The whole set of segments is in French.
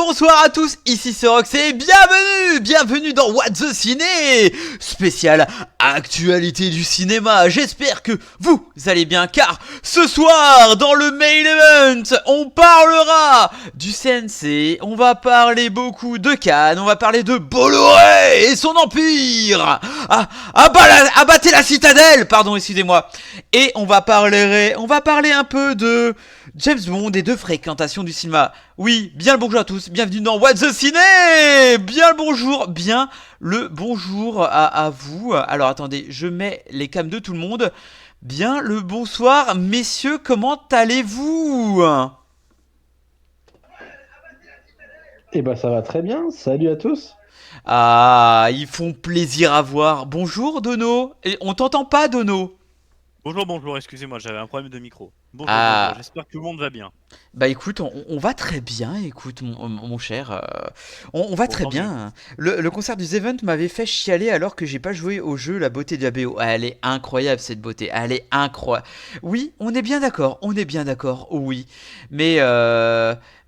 bonsoir à tous, ici c'est Rox et bienvenue dans What the Ciné, spécial actualité du cinéma. J'espère que vous allez bien car ce soir dans le main event on parlera du CNC, on va parler beaucoup de Cannes, on va parler de Bolloré et son empire, abattez la citadelle, pardon excusez-moi, et on va parler un peu de James Bond et de fréquentation du cinéma. Oui, bien le bonjour à tous, bienvenue dans What the Ciné. Bien le bonjour à vous. Alors attendez, je mets les cams de tout le monde. Bien le bonsoir, messieurs, comment allez-vous? Eh ben ça va très bien, salut à tous. Ah, ils font plaisir à voir. Bonjour Dono. Et on t'entend pas Dono? Bonjour, excusez-moi, j'avais un problème de micro. Bonjour, Ah, j'espère que tout le monde va bien. bah écoute, on va très bien, écoute mon cher, on va Bon, très tant mieux. bien. Le concert du Event m'avait fait chialer alors que j'ai pas joué au jeu La beauté de la BO. Ah, elle est incroyable cette beauté, elle est incroyable. Oui, on est bien d'accord, oui. Mais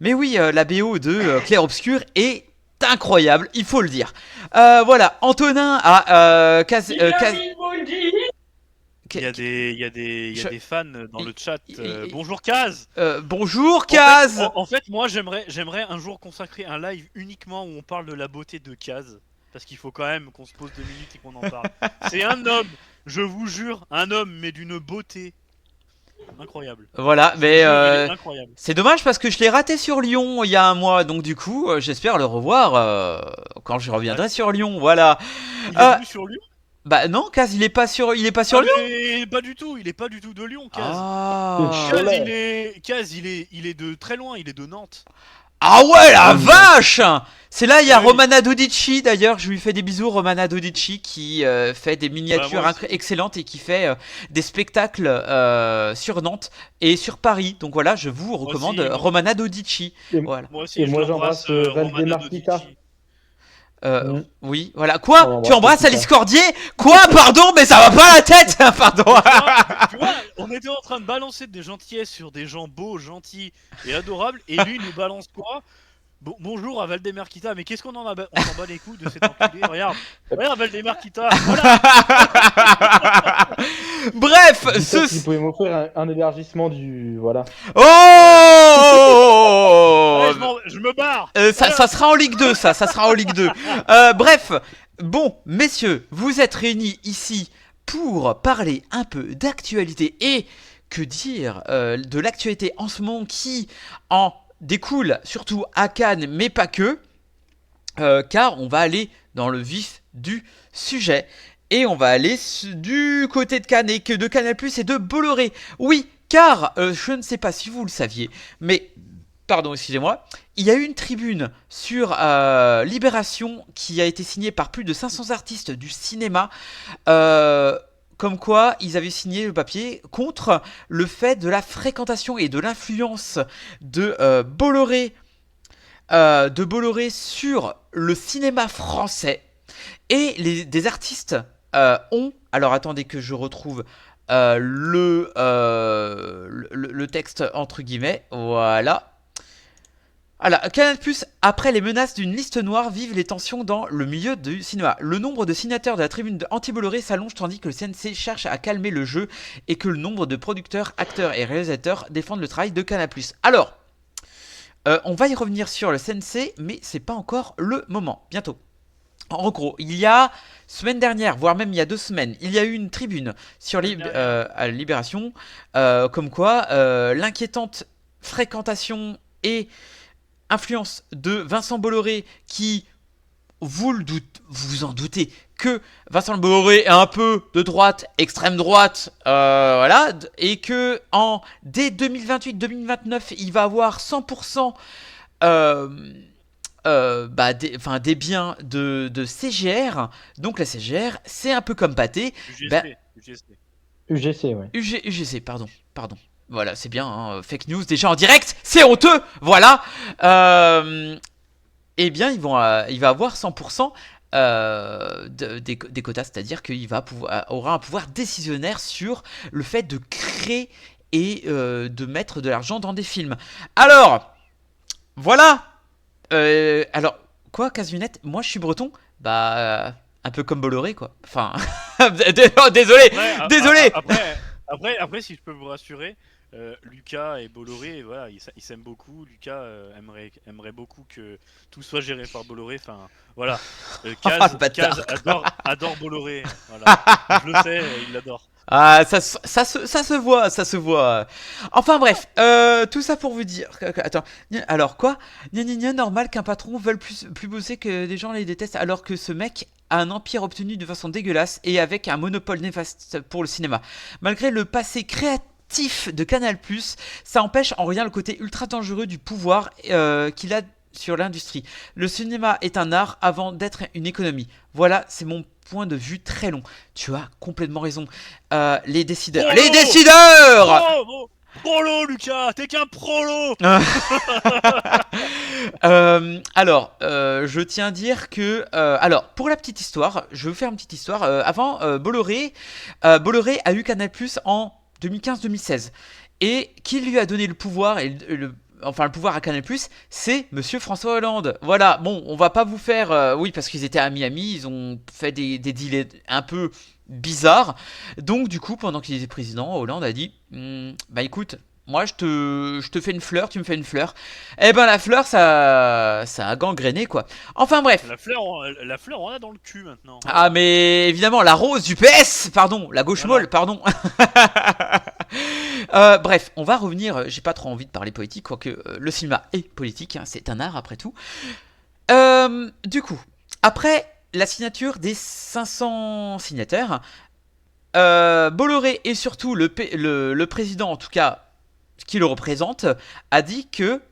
oui, la BO de Clair Obscur est incroyable, il faut le dire. Voilà, Antonin a Il y a des fans dans il- le chat. il- Bonjour Kaz. bonjour En fait, Kaz. moi j'aimerais un jour consacrer un live uniquement où on parle de la beauté de Kaz. Parce qu'il faut quand même qu'on se pose 2 minutes et qu'on en parle. C'est un homme, je vous jure, un homme, mais d'une beauté incroyable. Voilà, Je vous mais jure, il est incroyable. c'est dommage parce que je l'ai raté sur Lyon il y a un mois, donc du coup, j'espère le revoir quand je reviendrai sur Lyon. Voilà. Il est Euh, venu sur Lyon? Bah non, Kaz, il est pas Ah sur Lyon. mais pas du tout, il est pas du tout de Lyon, Kaz. Le Ah. Cholet. Il est de très loin, il est de Nantes. Ah ouais, la Oui. vache. C'est là, il y a Oui, oui. Romana Dodici, d'ailleurs, je lui fais des bisous, Romana Dodici, qui fait des Bah miniatures moi aussi. excellentes et qui fait des spectacles sur Nantes et sur Paris. Donc voilà, je vous Moi recommande aussi, Romana Dodici. Et, Voilà. moi aussi, et je moi l'embrasse, j'embrasse Romana Valdemar Kita. Dodici. Euh, Mm. oui, voilà. On Quoi? Tu l'embrasse embrasses aussi Alice ça. Cordier? Quoi? Pardon, mais ça va pas à la tête! Pardon! Tu vois, on était en train de balancer des gentillesses sur des gens beaux, gentils et adorables, et lui nous balance quoi? Bonjour à Valdemar Kita, mais qu'est-ce qu'on en a on s'en bat les couilles de cet enculé, regarde Valdemar Kita, voilà. Bref, Dis-toi qu'il pouvait m'offrir un élargissement du... Voilà. Oh! Allez, je me barre. Ça sera en Ligue 2, ça sera en Ligue 2. Bref, bon, messieurs, vous êtes réunis ici pour parler un peu d'actualité et que dire de l'actualité en ce moment qui en découle surtout à Cannes, mais pas que, car on va aller dans le vif du sujet et on va aller du côté de Cannes et que de Canal+ et de Bolloré. Oui, car je ne sais pas si vous le saviez, mais pardon, excusez-moi, il y a eu une tribune sur Libération qui a été signée par plus de 500 artistes du cinéma, comme quoi ils avaient signé le papier contre le fait de la fréquentation et de l'influence de Bolloré sur le cinéma français. Et des artistes alors attendez que je retrouve le texte entre guillemets, voilà. Alors, Canal+, après les menaces d'une liste noire, vivent les tensions dans le milieu du cinéma. Le nombre de signataires de la tribune anti-Bolloré s'allonge tandis que le CNC cherche à calmer le jeu et que le nombre de producteurs, acteurs et réalisateurs défendent le travail de Canal+. Alors, on va y revenir sur le CNC, mais c'est pas encore le moment. Bientôt. En gros, il y a semaine dernière, voire même il y a 2 semaines, il y a eu une tribune sur à Libération, comme quoi l'inquiétante fréquentation et influence de Vincent Bolloré, qui, vous vous en doutez, que Vincent Bolloré est un peu de droite, extrême droite, voilà, et que dès 2028-2029, il va avoir 100% des biens de CGR. Donc la CGR, c'est un peu comme Pathé. Ben, UGC. UGC, ouais. UGC, pardon. Voilà, c'est bien, hein, fake news déjà en direct, c'est honteux, voilà. Eh bien, il va avoir 100% des quotas, c'est-à-dire qu'il aura un pouvoir décisionnaire sur le fait de créer et de mettre de l'argent dans des films. Alors, voilà, Alors, quoi, Casunette? Moi, je suis breton. Bah, un peu comme Bolloré, quoi. Enfin, désolé, Après, désolé. après, si je peux vous rassurer, Lucas et Bolloré, voilà, ils s'aiment beaucoup. Lucas aimerait beaucoup que tout soit géré par Bolloré. Enfin, voilà. Ah, le Kaz bâtard. adore Bolloré. Voilà. Je le sais, il l'adore. Ah, ça se voit, ça se voit. Enfin bref, tout ça pour vous dire. Attends, alors quoi? Normal qu'un patron veuille plus bosser que des gens les détestent, alors que ce mec a un empire obtenu de façon dégueulasse et avec un monopole néfaste pour le cinéma. Malgré le passé créatif de Canal+, ça empêche en rien le côté ultra dangereux du pouvoir qu'il a sur l'industrie. Le cinéma est un art avant d'être une économie. Voilà, c'est mon point de vue très long. Tu as complètement raison. Les décideurs. Prolo Les décideurs. Prolo, Lucas, t'es qu'un prolo. Je tiens à dire que, alors, pour la petite histoire, je vais vous faire une petite histoire. Avant, Bolloré a eu Canal+ en 2015-2016. Et qui lui a donné le pouvoir enfin le pouvoir à Canal+, c'est Monsieur François Hollande. Voilà, bon, on va pas vous faire... oui, parce qu'ils étaient à Miami, ils ont fait des deals un peu bizarres. Donc du coup, pendant qu'il était président, Hollande a dit, bah écoute, moi je te fais une fleur, tu me fais une fleur. Eh ben la fleur, ça a gangréné, quoi. Enfin bref. La fleur, on a dans le cul maintenant. Ah mais évidemment, la rose du PS, pardon, la gauche Voilà. molle, pardon. Bref, on va revenir. J'ai pas trop envie de parler politique, quoique le cinéma est politique, hein, c'est un art après tout. Du coup, après la signature des 500 signataires, Bolloré et surtout le président, en tout cas, qui le représente, a dit que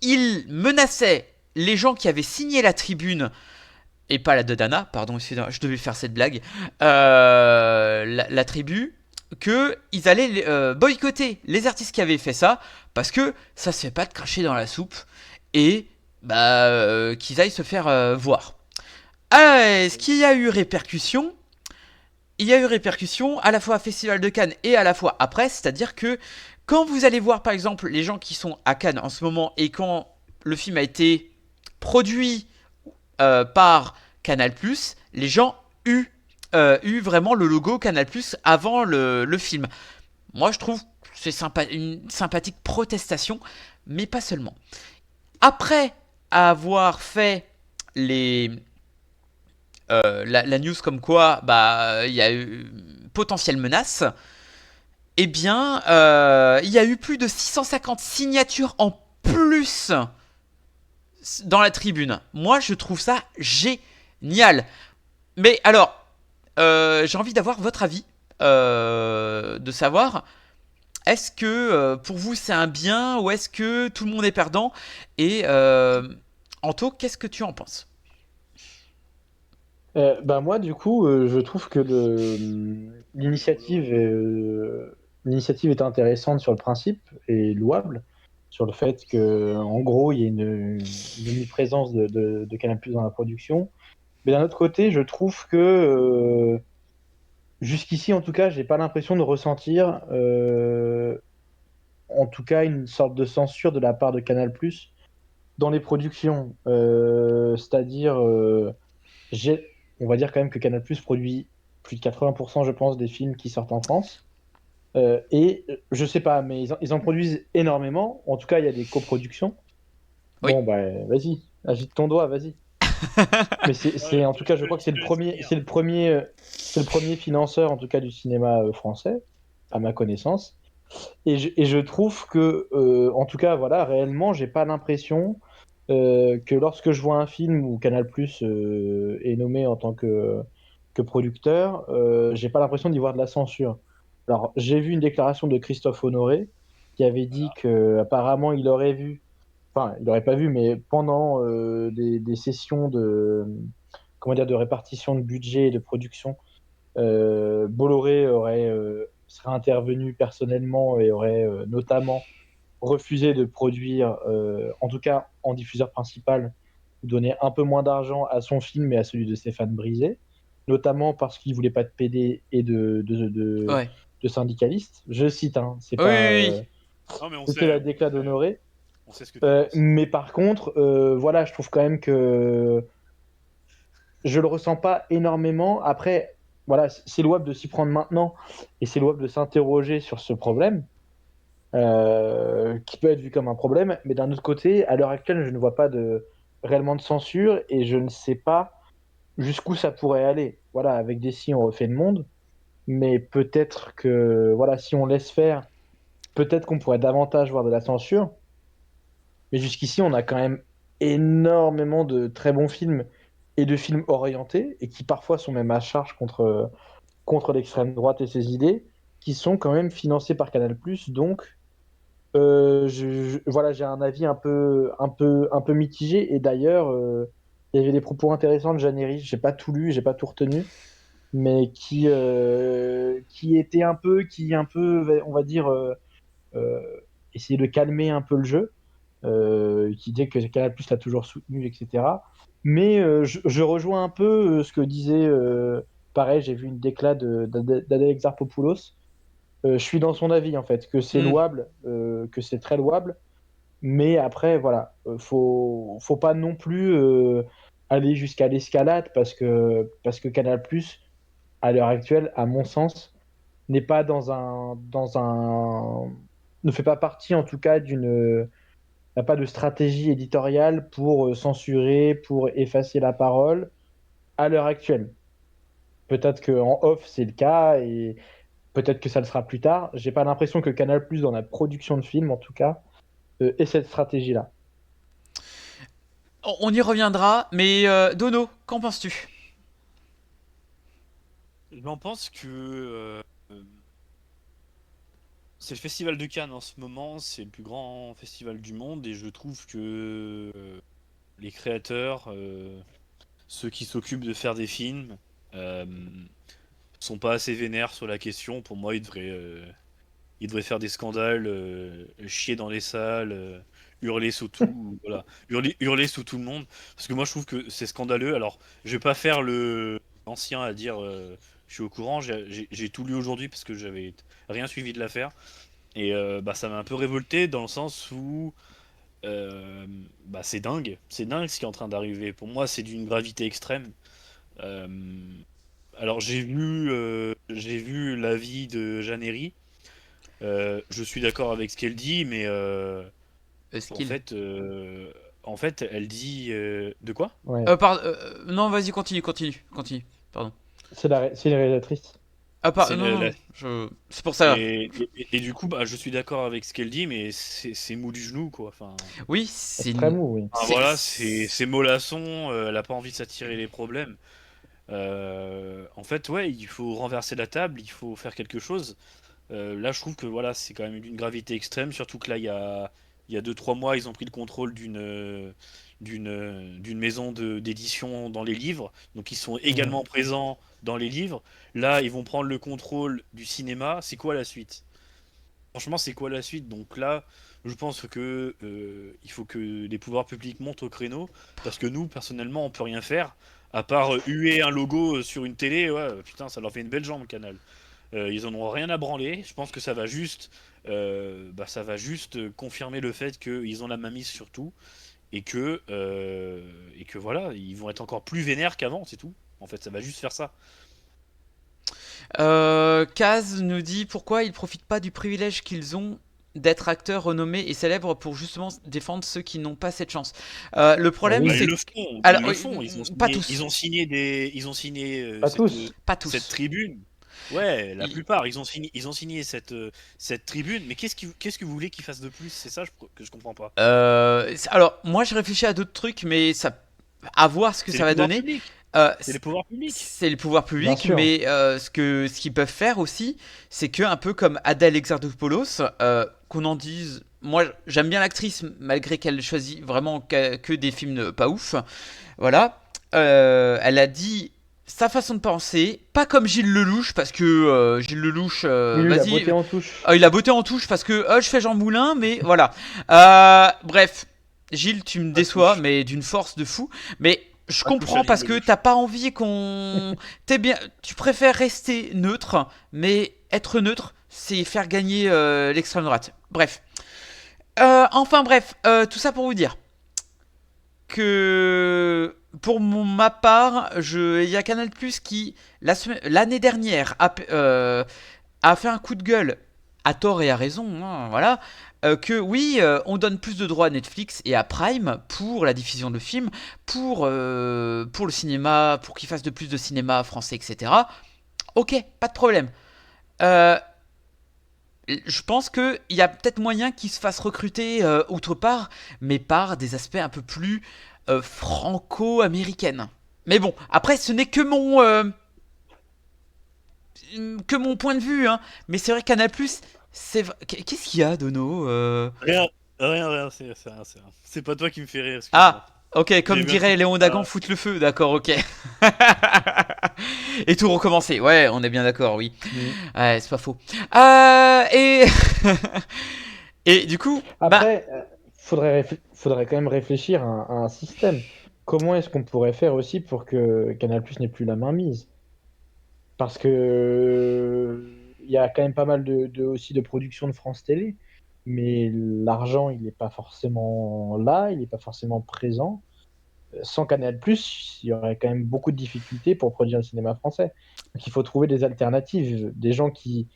il menaçait les gens qui avaient signé la tribune et pas la de Dana, pardon, je devais faire cette blague, la tribu, que ils allaient boycotter les artistes qui avaient fait ça, parce que ça se fait pas de cracher dans la soupe, et bah, qu'ils aillent se faire voir. Est-ce qu'il y a eu répercussion? Il y a eu répercussion à la fois à Festival de Cannes et à la fois après, c'est-à-dire que quand vous allez voir par exemple les gens qui sont à Cannes en ce moment et quand le film a été produit par Canal+, les gens eu vraiment le logo Canal+ avant le film. Moi, je trouve que c'est une sympathique protestation, mais pas seulement. Après avoir fait les la news comme quoi bah il y a eu potentielle menace, eh bien il y a eu plus de 650 signatures en plus dans la tribune. Moi, je trouve ça génial. Mais alors, j'ai envie d'avoir votre avis, de savoir, est-ce que pour vous c'est un bien ou est-ce que tout le monde est perdant? Et Anto, qu'est-ce que tu en penses? Bah moi, du coup, je trouve que l'initiative est intéressante sur le principe et louable sur le fait que, en gros, il y ait une omniprésence de Canal+ dans la production. Mais d'un autre côté, je trouve que jusqu'ici, en tout cas, j'ai pas l'impression de ressentir, en tout cas, une sorte de censure de la part de Canal+ dans les productions. C'est-à-dire, on va dire quand même que Canal+ produit plus de 80%, je pense, des films qui sortent en France. Et je sais pas, mais ils en produisent énormément. En tout cas, il y a des coproductions. Oui. Bon, bah, vas-y, agite ton doigt, vas-y. Mais en tout cas, je crois que c'est le premier financeur, en tout cas, du cinéma français, à ma connaissance. Et je trouve que, en tout cas, voilà, réellement, j'ai pas l'impression que lorsque je vois un film où Canal+ est nommé en tant que producteur, j'ai pas l'impression d'y voir de la censure. Alors, j'ai vu une déclaration de Christophe Honoré qui avait dit que apparemment il aurait vu, enfin, il n'aurait pas vu, mais pendant des sessions comment dire, de répartition de budget et de production, Bolloré serait intervenu personnellement et aurait notamment refusé de produire, en tout cas en diffuseur principal, donner un peu moins d'argent à son film et à celui de Stéphane Brisé, notamment parce qu'il voulait pas de PD et Ouais. de syndicalistes. Je cite, hein, c'est Oui, oui, pas, oui. Non, mais c'était la déclate d'Honoré. On sait ce que tu penses. Mais par contre, voilà, je trouve quand même que je le ressens pas énormément. Après, voilà, c'est louable de s'y prendre maintenant et c'est louable de s'interroger sur ce problème, qui peut être vu comme un problème. Mais d'un autre côté, à l'heure actuelle, je ne vois pas réellement de censure et je ne sais pas jusqu'où ça pourrait aller. Voilà, avec des si on refait le monde, mais peut-être que voilà, si on laisse faire, peut-être qu'on pourrait davantage voir de la censure. Mais jusqu'ici, on a quand même énormément de très bons films et de films orientés, et qui parfois sont même à charge contre l'extrême droite et ses idées, qui sont quand même financés par Canal+. Donc, voilà, j'ai un avis un peu mitigé. Et d'ailleurs, il y avait des propos intéressants de Jeanne Herry. J'ai pas tout lu, j'ai pas tout retenu, mais qui était un peu, on va dire, euh, essayer de calmer un peu le jeu, qui disait que Canal+ l'a toujours soutenu, etc. Mais je rejoins un peu ce que disait, pareil, j'ai vu une déclat d'Adèle Exarchopoulos. Je suis dans son avis, en fait, que c'est Hmm. louable, que c'est très louable, mais après, voilà, faut pas non plus aller jusqu'à l'escalade parce que Canal+, à l'heure actuelle, à mon sens, n'est pas ne fait pas partie, en tout cas, n'a pas de stratégie éditoriale pour censurer, pour effacer la parole à l'heure actuelle. Peut-être qu'en off, c'est le cas et peut-être que ça le sera plus tard. J'ai pas l'impression que Canal+, dans la production de films, en tout cas, ait cette stratégie-là. On y reviendra, mais Dono, qu'en penses-tu? J'en pense que c'est le festival de Cannes en ce moment, c'est le plus grand festival du monde et je trouve que les créateurs, ceux qui s'occupent de faire des films, euh, sont pas assez vénères sur la question. Pour moi, ils devraient faire des scandales, chier dans les salles, hurler sous tout, voilà, hurler sous tout le monde. Parce que moi, je trouve que c'est scandaleux. Alors, je vais pas faire le ancien à dire je suis au courant. J'ai tout lu aujourd'hui parce que j'avais rien suivi de l'affaire. Et bah, ça m'a un peu révolté dans le sens où bah, c'est dingue ce qui est en train d'arriver. Pour moi, c'est d'une gravité extrême. Euh, alors j'ai vu l'avis de Jeanne Herry. Je suis d'accord avec ce qu'elle dit, mais en Skill. fait, euh, en fait, elle dit de quoi? Ouais. Non, vas-y, continue. Pardon. C'est une réalisatrice. C'est Non, non, c'est pour ça. et du coup, bah, je suis d'accord avec ce qu'elle dit, mais c'est mou du genou, quoi. Enfin, Oui, c'est Très mou, oui. voilà, c'est mollasson. Elle a pas envie de s'attirer les problèmes. En fait, ouais, il faut renverser la table, il faut faire quelque chose. Là, je trouve que voilà, c'est quand même d'une gravité extrême, surtout que là, il y a 2-3 mois, ils ont pris le contrôle d'une maison d'édition dans les livres, donc ils sont Mm. également présents dans les livres. Là, ils vont prendre le contrôle du cinéma. C'est quoi la suite? Franchement, c'est quoi la suite? Donc là, je pense que il faut que les pouvoirs publics montent au créneau, parce que nous, personnellement, on peut rien faire, à part huer un logo sur une télé. Ouais, putain, ça leur fait une belle jambe, Canal. Ils en ont rien à branler. Je pense que ça va juste confirmer le fait qu'ils ont la main mise sur tout et que voilà, ils vont être encore plus vénères qu'avant, c'est tout. En fait, ça va juste faire ça. Kaz nous dit pourquoi ils profitent pas du privilège qu'ils ont d'être acteurs renommés et célèbres pour justement défendre ceux qui n'ont pas cette chance. Le Bah problème, Bah, oui, ils c'est le que... font, ils Alors, le font. pas tous. Ils ont signé pas tous. Pas cette tous. tribune. Ouais, la Il- plupart, ils ont signé cette tribune. Mais qu'est-ce que vous voulez qu'ils fassent de plus? C'est ça que je comprends pas. Alors, moi, je réfléchis à d'autres trucs, mais ça... à voir ce que C'est ça les va pouvoirs donner. publics. Euh, C'est les pouvoirs publics. c'est le pouvoir Bien public, sûr. mais ce qu'ils peuvent faire aussi, c'est que un peu comme Adèle Exarchopoulos, qu'on en dise. Moi, j'aime bien l'actrice, malgré qu'elle choisit vraiment que des films pas ouf. Voilà. Elle a dit sa façon de penser, pas comme Gilles Lelouch, parce que Gilles Lelouch, Oui, lui, la beauté vas-y, en touche. il a botté en touche parce que je fais Jean Moulin, mais voilà. Bref, Gilles, tu me Pas déçois, touche. mais d'une force de fou. Mais je Pas touche à comprends Gilles parce que Lelouch. t'as pas envie qu'on. T'es bien. Tu préfères rester neutre, mais être neutre, c'est faire gagner l'extrême droite. Bref. Enfin bref, tout ça pour vous dire que pour ma part, il y a Canal Plus qui l'année dernière a fait un coup de gueule à tort et à raison, hein, voilà. Que oui, on donne plus de droits à Netflix et à Prime pour la diffusion de films, pour le cinéma, pour qu'ils fassent de plus de cinéma français, etc. Ok, pas de problème. Euh, je pense qu'il y a peut-être moyen qu'ils se fassent recruter autre part, mais par des aspects un peu plus franco-américaines. Mais bon, après, ce n'est que mon point de vue, hein. Mais c'est vrai que Canal+, qu'est-ce qu'il y a, Dono Rien, rien, c'est pas toi qui me fais rire, excuse-moi. Ah, ok, comme J'ai vu un dirait truc. Léon Dagan, foutre le feu, d'accord, ok. Et tout recommencer, ouais, on est bien d'accord, oui. Mm. Ouais, c'est pas faux. Et... et du coup, bah... Après, faudrait quand même réfléchir à un système. Comment est-ce qu'on pourrait faire aussi pour que Canal+ n'ait plus la main mise? Parce que il y a quand même pas mal aussi de production de France Télé, mais l'argent, il n'est pas forcément là, il n'est pas forcément présent. Sans Canal+, il y aurait quand même beaucoup de difficultés pour produire le cinéma français. Donc il faut trouver des alternatives, des gens qui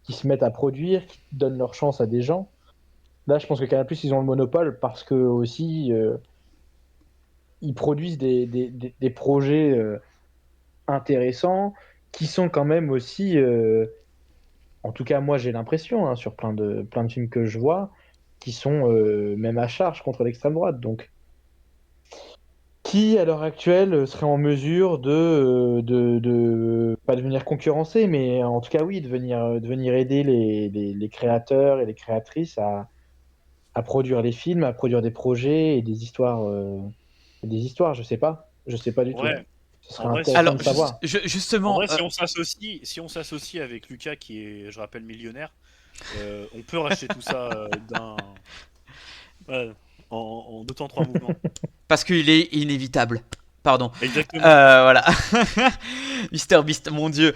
se mettent à produire, qui donnent leur chance à des gens. Là, je pense que Canal+, ils ont le monopole parce que aussi, ils produisent des projets intéressants qui sont quand même aussi, en tout cas, moi, j'ai l'impression, hein, sur plein de films que je vois, qui sont même à charge contre l'extrême droite. Donc, qui, à l'heure actuelle, serait en mesure pas devenir concurrencé, mais en tout cas, oui, de venir aider les créateurs et les créatrices à produire les films, à produire des projets et des histoires, je sais pas du tout. Ouais, Ce serait en vrai, intéressant de Alors, savoir. justement, si on s'associe avec Lucas, qui est, je rappelle, millionnaire, on peut racheter tout ça ouais, en deux temps, trois mouvements. parce qu'il est inévitable. Pardon. Exactement. Voilà. Mister Beast, mon dieu.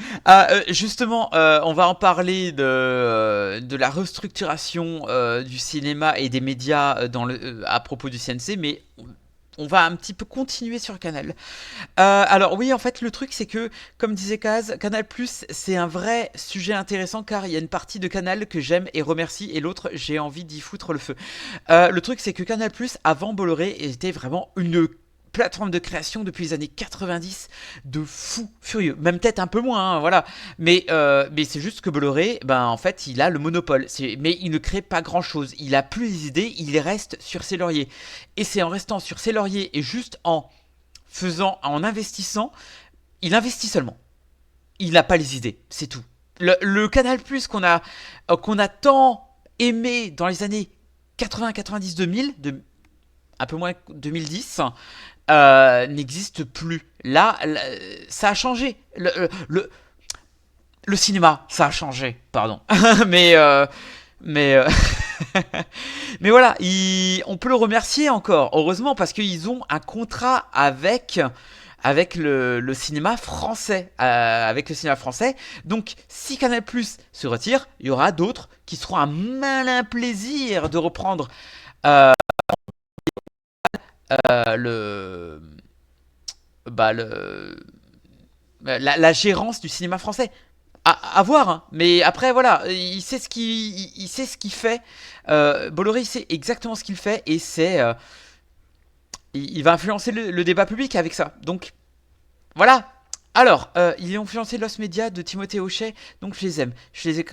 Justement, on va en parler de la restructuration du cinéma et des médias à propos du CNC, mais on va un petit peu continuer sur Canal. Alors oui, en fait, le truc c'est que, comme disait Kaz, Canal+, c'est un vrai sujet intéressant car il y a une partie de Canal que j'aime et remercie et l'autre, j'ai envie d'y foutre le feu. Le truc c'est que Canal+, avant Bolloré, était vraiment une plateforme de création depuis les années 90 de fou furieux, même peut-être un peu moins, hein, voilà, mais c'est juste que Bolloré, ben en fait il a le monopole, mais il ne crée pas grand chose, il a plus les idées, il reste sur ses lauriers, et c'est en restant sur ses lauriers et juste en investissant, il investit seulement. Il n'a pas les idées, c'est tout. Le Canal Plus qu'on a tant aimé dans les années 80, 90, 2000, un peu moins 2010, n'existe plus. Là, ça a changé. Le cinéma, ça a changé, pardon. mais mais mais voilà, on peut le remercier encore, heureusement, parce qu'ils ont un contrat avec le cinéma français. Avec le cinéma français. Donc, si Canal Plus se retire, il y aura d'autres qui seront un malin plaisir de reprendre euh, le, bah, la gérance du cinéma français. À voir, hein. Mais après voilà, il sait ce qu'il fait. Bolloré il sait exactement ce qu'il fait et il va influencer le débat public avec ça. Donc voilà. Alors, ils ont influencé Lost Media de Timothée Hochet, donc je les aime.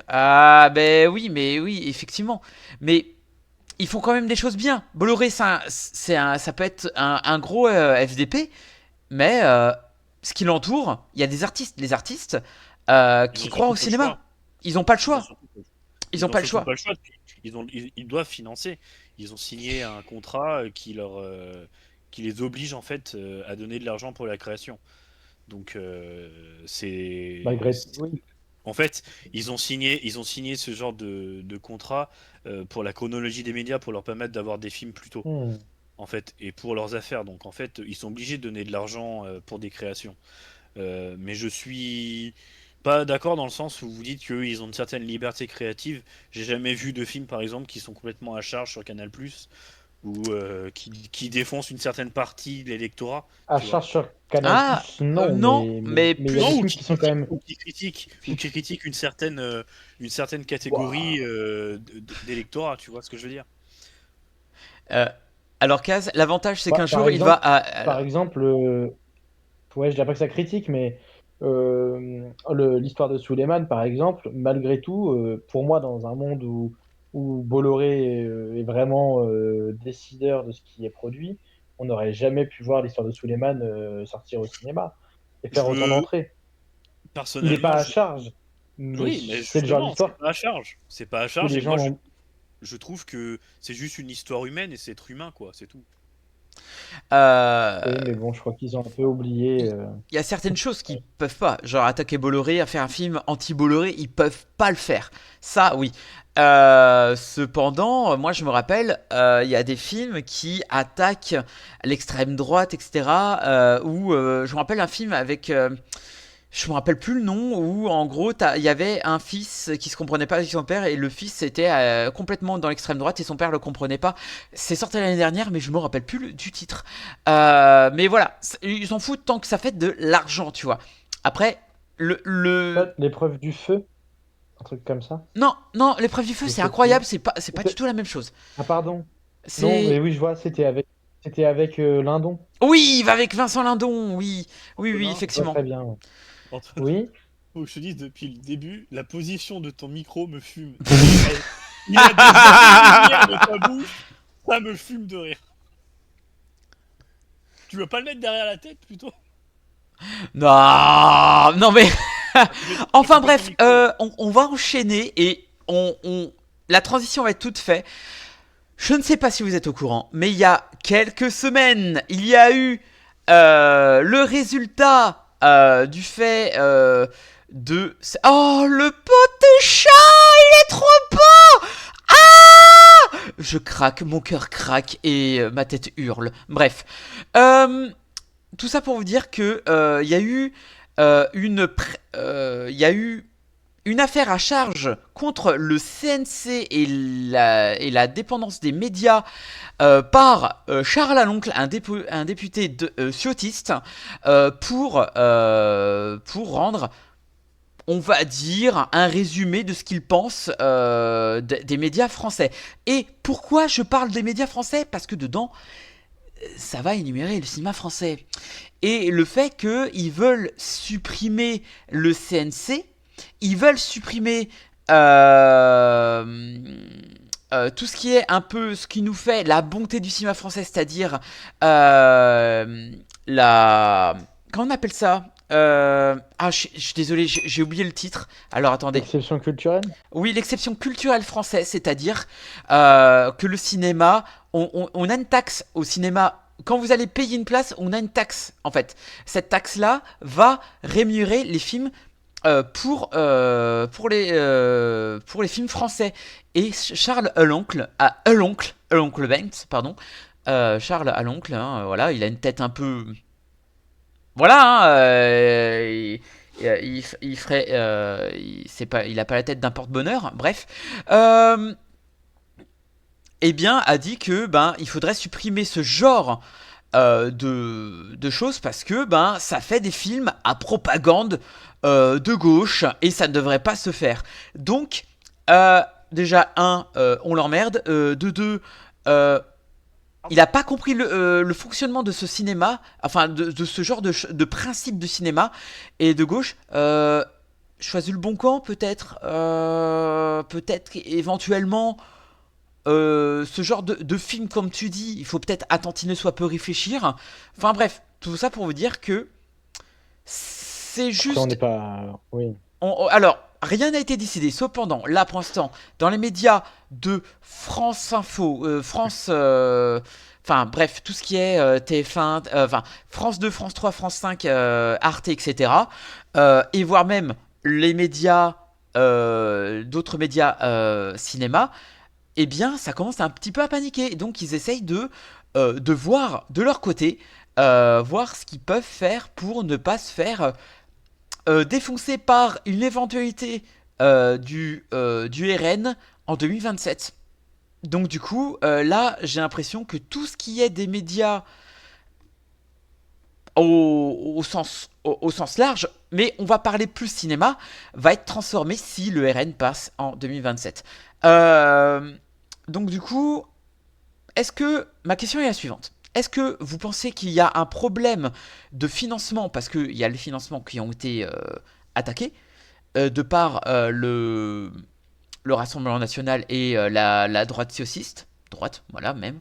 Ah ben oui, mais oui, effectivement. Mais ils font quand même des choses bien. Bolloré, ça peut être un gros FDP, mais ce qui l'entoure, il y a des artistes. Les artistes Ils qui ont croient surtout au pas le cinéma. choix. Ils n'ont pas le Ils ont choix. surtout pas, Ils n'ont ils ont pas le surtout choix. pas le choix. Ils doivent financer. Ils ont signé un contrat qui les oblige en fait à donner de l'argent pour la création. Donc Oui. en fait, ils ont signé ce genre de contrat pour la chronologie des médias pour leur permettre d'avoir des films plus tôt, Hmm. en fait, et pour leurs affaires. Donc en fait, ils sont obligés de donner de l'argent pour des créations. Mais Pas d'accord dans le sens où vous dites qu'ils ont une certaine liberté créative. J'ai jamais vu de films, par exemple, qui sont complètement à charge sur Canal+, ou qui défoncent une certaine partie de l'électorat, À tu vois. charge sur Canal+, Ah, non, non, mais mais il y a plus. des Non, films qui sont quand même. ou qui critiquent une certaine catégorie Ouah. d'électorat, tu vois ce que je veux dire. euh, alors, Kaz, l'avantage, c'est Bah, qu'un jour, il va par exemple, ouais, je dirais pas que ça critique, mais l'histoire de Suleiman, par exemple, malgré tout, pour moi, dans un monde où Bolloré est vraiment décideur de ce qui est produit, on n'aurait jamais pu voir l'histoire de Suleiman sortir au cinéma et faire autant Je, d'entrées. Il n'est pas personnellement, à charge, mais oui, mais c'est le genre justement, c'est d'histoire pas à charge. C'est pas à où charge, les et moi, gens ont. je trouve que c'est juste une histoire humaine et c'est être humain, quoi, c'est tout. euh, Oui, mais bon, je crois qu'ils ont un peu oublié. il y a certaines choses qu'ils peuvent pas, genre attaquer Bolloré, à faire un film anti-Bolloré, ils peuvent pas le faire. Ça, oui. Cependant, moi je me rappelle, il y a des films qui attaquent l'extrême droite, etc. Je me rappelle un film avec, je me rappelle plus le nom, où en gros il y avait un fils qui se comprenait pas avec son père et le fils était complètement dans l'extrême droite et son père le comprenait pas. C'est sorti l'année dernière, mais je me rappelle plus du titre. Mais voilà, ils s'en foutent tant que ça fait de l'argent, tu vois. Après, Pas l'épreuve du feu, un truc comme ça. non, non, l'épreuve du feu, Je c'est sais plus. incroyable, c'est pas du tout la même chose. Ah, pardon. Non, mais C'est. oui, je vois, c'était avec Lindon. Oui, il va avec Vincent Lindon, oui. Oui, oui, Antonin, Je vois effectivement. très bien. Ouais. Antonin, Oui. faut que je te dise depuis le début, la position de ton micro me fume. Il a des années-lumière de ta bouche, ça me fume de rire. Tu veux pas le mettre derrière la tête plutôt? Non, non mais. Je Enfin couper ton bref, micro là. on va enchaîner et la transition va être toute faite. Je ne sais pas si vous êtes au courant, mais il y a quelques semaines, il y a eu le résultat du fait de... Oh, le poté chat, il est trop beau. Ah, je craque, mon cœur craque et ma tête hurle. Bref, Euh, tout ça pour vous dire que il y a eu il y a eu une affaire à charge contre le CNC et la dépendance des médias par Charles Aloncle, un député ciotiste, pour rendre, on va dire, un résumé de ce qu'il pense des médias français. Et pourquoi je parle des médias français? Parce que dedans, ça va énumérer le cinéma français. Et le fait qu'ils veulent supprimer le CNC, ils veulent supprimer tout ce qui est un peu ce qui nous fait la bonté du cinéma français, c'est-à-dire la... Comment on appelle ça? Je suis désolé, j'ai oublié le titre. Alors attendez. Exception culturelle. Oui, l'exception culturelle française, c'est-à-dire que le cinéma, on a une taxe au cinéma. Quand vous allez payer une place, on a une taxe en fait. Cette taxe-là va rémunérer les films pour les films français. Et Charles Aloncle, Aloncle Banks, pardon, Charles Aloncle, hein, voilà, il a une tête un peu, voilà, hein, il ferait, c'est pas, il a pas la tête d'un porte-bonheur. Bref, euh, eh bien, a dit que ben il faudrait supprimer ce genre de choses parce que ben ça fait des films à propagande de gauche et ça ne devrait pas se faire. Donc euh, déjà on l'emmerde. De deux, euh, il n'a pas compris le fonctionnement de ce cinéma, enfin de ce genre de principe de cinéma et de gauche. Choisis le bon camp peut-être, peut-être éventuellement ce genre de film, comme tu dis, il faut peut-être attentiner soit peu réfléchir. Enfin bref, tout ça pour vous dire que c'est Après, on n'est juste. pas. Oui. Alors, rien n'a été décidé. Cependant, là pour l'instant, dans les médias de France Info, France. Enfin bref, tout ce qui est TF1, enfin France 2, France 3, France 5, Arte, etc. Et voire même les médias, d'autres médias cinéma, eh bien, ça commence un petit peu à paniquer. Donc, ils essayent de voir de leur côté, voir ce qu'ils peuvent faire pour ne pas se faire défoncé par une éventualité du RN en 2027. Donc du coup, là, j'ai l'impression que tout ce qui est des médias au sens large, mais on va parler plus cinéma, va être transformé si le RN passe en 2027. Donc du coup, ma question est la suivante. Est-ce que vous pensez qu'il y a un problème de financement, parce qu'il y a les financements qui ont été attaqués, de par le Rassemblement National et la droite siossiste, droite, voilà, même.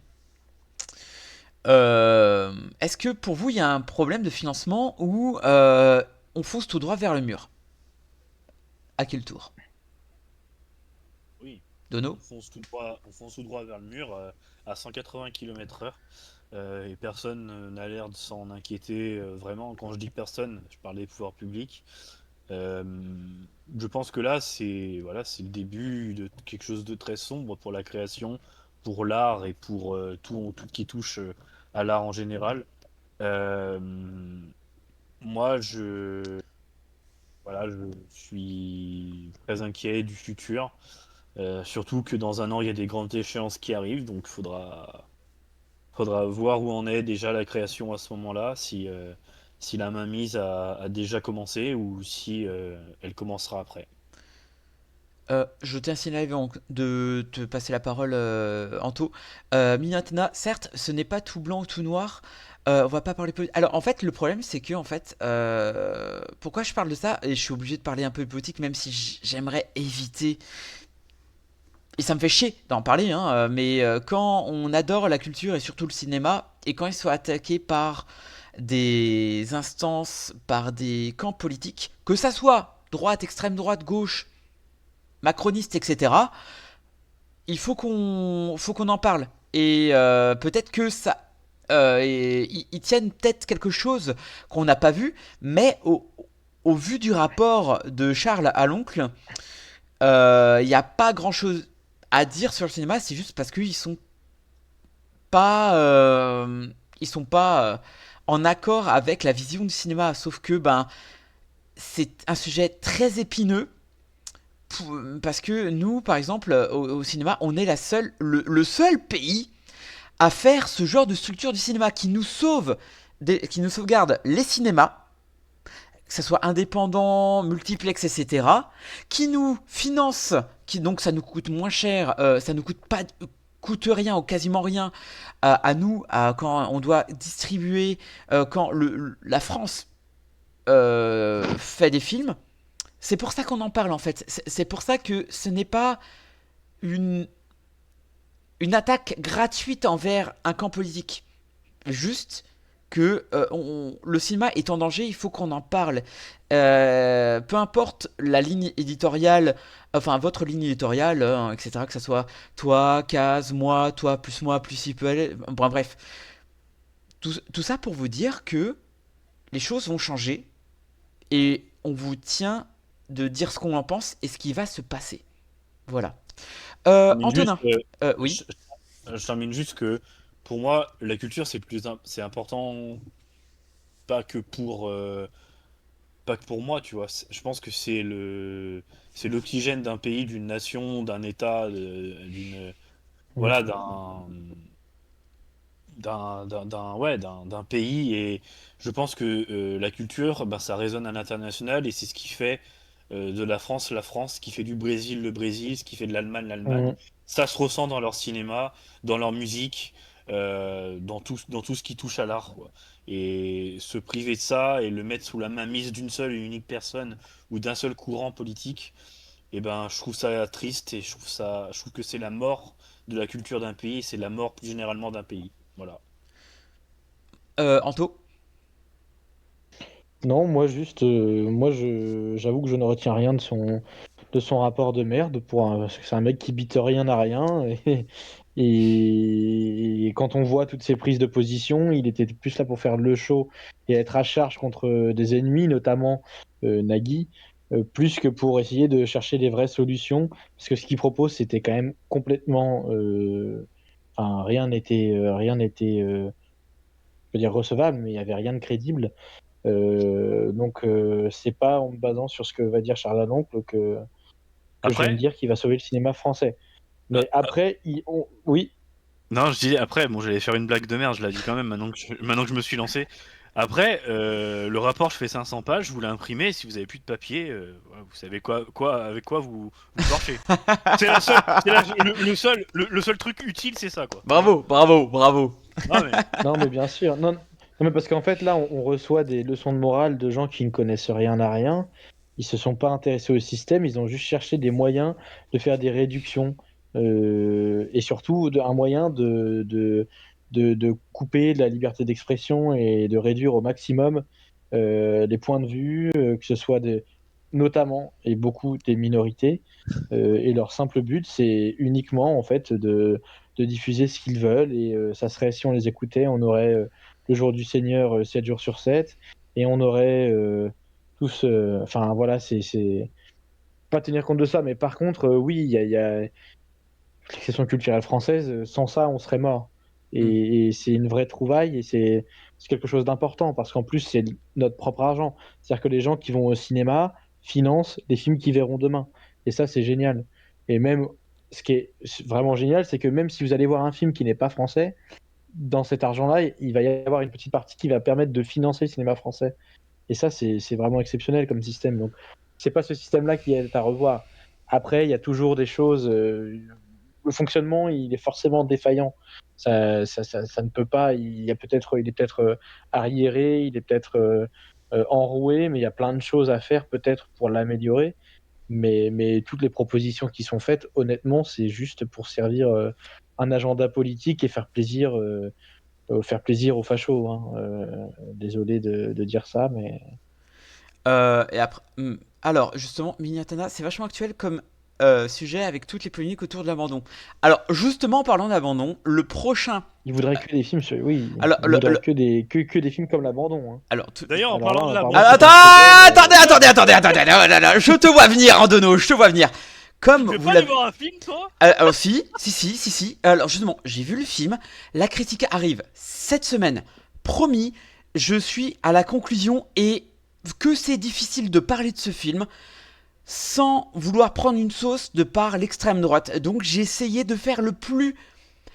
Est-ce que pour vous, il y a un problème de financement ou on fonce tout droit vers le mur? À quel tour? Oui, Dono? on fonce tout droit vers le mur à 180 km/h. Et personne n'a l'air de s'en inquiéter vraiment. Quand je dis personne, je parle des pouvoirs publics. Euh, je pense que là, c'est le début de quelque chose de très sombre pour la création, pour l'art et pour tout qui touche à l'art en général. Euh, moi, voilà, je suis très inquiet du futur, surtout que dans un an, il y a des grandes échéances qui arrivent, donc faudra voir où en est déjà la création à ce moment-là, si la mainmise a déjà commencé ou si elle commencera après. Je tiens à signaler avant de te passer la parole, Anto. Minatna, certes, ce n'est pas tout blanc ou tout noir. On va pas parler. Alors, en fait, le problème, c'est que, en fait, pourquoi je parle de ça et je suis obligé de parler un peu de politique, même si j'aimerais éviter. Et ça me fait chier d'en parler, hein, mais quand on adore la culture et surtout le cinéma, et quand ils sont attaqués par des instances, par des camps politiques, que ça soit droite, extrême droite, gauche, macroniste, etc., il faut qu'on en parle. Et peut-être que ça. Ils tiennent peut-être quelque chose qu'on n'a pas vu, mais au vu du rapport de Charles à l'oncle, il n'y a pas grand-chose à dire sur le cinéma, c'est juste parce pas, ils sont pas en accord avec la vision du cinéma. Sauf que ben, c'est un sujet très épineux parce que nous, par exemple, au cinéma, on est le seul pays à faire ce genre de structure du cinéma qui nous qui nous sauvegarde les cinémas, que ce soit indépendant, multiplex, etc., qui nous finance, donc ça nous coûte moins cher, ça nous coûte rien ou quasiment rien à nous quand on doit distribuer, quand la France fait des films. C'est pour ça qu'on en parle en fait. C'est pour ça que ce n'est pas une, une attaque gratuite envers un camp politique. Juste que le cinéma est en danger, il faut qu'on en parle. Peu importe la ligne éditoriale, enfin votre ligne éditoriale, etc., que ce soit toi, Kaz, moi, plus il peut aller. Bon, bref. Tout ça pour vous dire que les choses vont changer et on vous tient de dire ce qu'on en pense et ce qui va se passer. Voilà. Je termine juste, Antonin, oui. je, je termine juste que pour moi, la culture, c'est important, pas que pour, pas que pour moi, tu vois. Je pense que c'est l'oxygène d'un pays, d'une nation, d'un État, Mm. voilà, d'un pays. Et je pense que la culture, ben, ça résonne à l'international et c'est ce qui fait de la France, ce qui fait du Brésil, le Brésil, ce qui fait de l'Allemagne, l'Allemagne. Mm. Ça se ressent dans leur cinéma, dans leur musique, dans tout ce qui touche à l'art, quoi. Et se priver de ça et le mettre sous la mainmise d'une seule et unique personne ou d'un seul courant politique, et ben, je trouve ça triste et je trouve que c'est la mort de la culture d'un pays, c'est la mort plus généralement d'un pays. Voilà. Anto. Non, moi juste, j'avoue que je ne retiens rien de son rapport de merde parce que c'est un mec qui bite rien à rien et quand on voit toutes ses prises de position, il était plus là pour faire le show et être à charge contre des ennemis, notamment Nagui, plus que pour essayer de chercher des vraies solutions parce que ce qu'il propose c'était quand même complètement, rien n'était, je veux dire recevable, mais il y avait rien de crédible. Donc c'est pas en me basant sur ce que va dire Charles Aloncle que je vais me Après, dire qu'il va sauver le cinéma français. Mais après, oui, non, je disais après, bon, j'allais faire une blague de merde, je l'ai dit quand même maintenant que je me suis lancé. Après, le rapport, je fais 500 pages, vous l'imprimez, si vous avez plus de papier, voilà, vous savez avec quoi vous torchez. Le seul truc utile, c'est ça, quoi. Bravo, bravo, bravo. Non, mais, non, mais bien sûr. Non, non, mais parce qu'en fait, là, on reçoit des leçons de morale de gens qui ne connaissent rien à rien. Ils se sont pas intéressés au système, ils ont juste cherché des moyens de faire des réductions et surtout un moyen de couper la liberté d'expression et de réduire au maximum les points de vue, que ce soit notamment et beaucoup des minorités. Et leur simple but, c'est uniquement en fait de diffuser ce qu'ils veulent. Et ça serait, si on les écoutait, on aurait le jour du Seigneur 7 jours sur 7. Et on aurait tous. Enfin, voilà, c'est pas tenir compte de ça. Mais par contre, oui, il y a l'expression culturelle française. Sans ça, on serait mort. Mm. Et c'est une vraie trouvaille. Et c'est quelque chose d'important. Parce qu'en plus, c'est notre propre argent. C'est-à-dire que les gens qui vont au cinéma financent les films qu'ils verront demain. Et ça, c'est génial. Et même, ce qui est vraiment génial, c'est que même si vous allez voir un film qui n'est pas français, dans cet argent-là, il va y avoir une petite partie qui va permettre de financer le cinéma français. Et ça, c'est vraiment exceptionnel comme système. Donc, c'est pas ce système-là qui est à revoir. Après, il y a toujours des choses. Le fonctionnement, il est forcément défaillant. Ça ne peut pas. Il est peut-être arriéré, il est peut-être enroué, mais il y a plein de choses à faire peut-être pour l'améliorer. Mais toutes les propositions qui sont faites, honnêtement, c'est juste pour servir un agenda politique et faire plaisir aux fachos, hein. Désolé de dire ça, mais Et après, alors justement, Mignatana, c'est vachement actuel comme sujet avec toutes les polémiques autour de l'abandon. Alors justement, parlant d'abandon, le prochain. il voudrait que des films oui, Alors, il voudrait que des films comme l'abandon, hein. alors, d'ailleurs, en Alors parlant là, de la pardon, alors, c'est attends, un sujet, attendez, je te vois venir, Andono, je te vois venir. tu Comme fais vous pas aller l'avez. voir un film, toi? Si. Alors justement, j'ai vu le film. La critique arrive cette semaine. Promis, je suis à la conclusion et que c'est difficile de parler de ce film sans vouloir prendre une sauce de par l'extrême droite. Donc j'ai essayé de faire le plus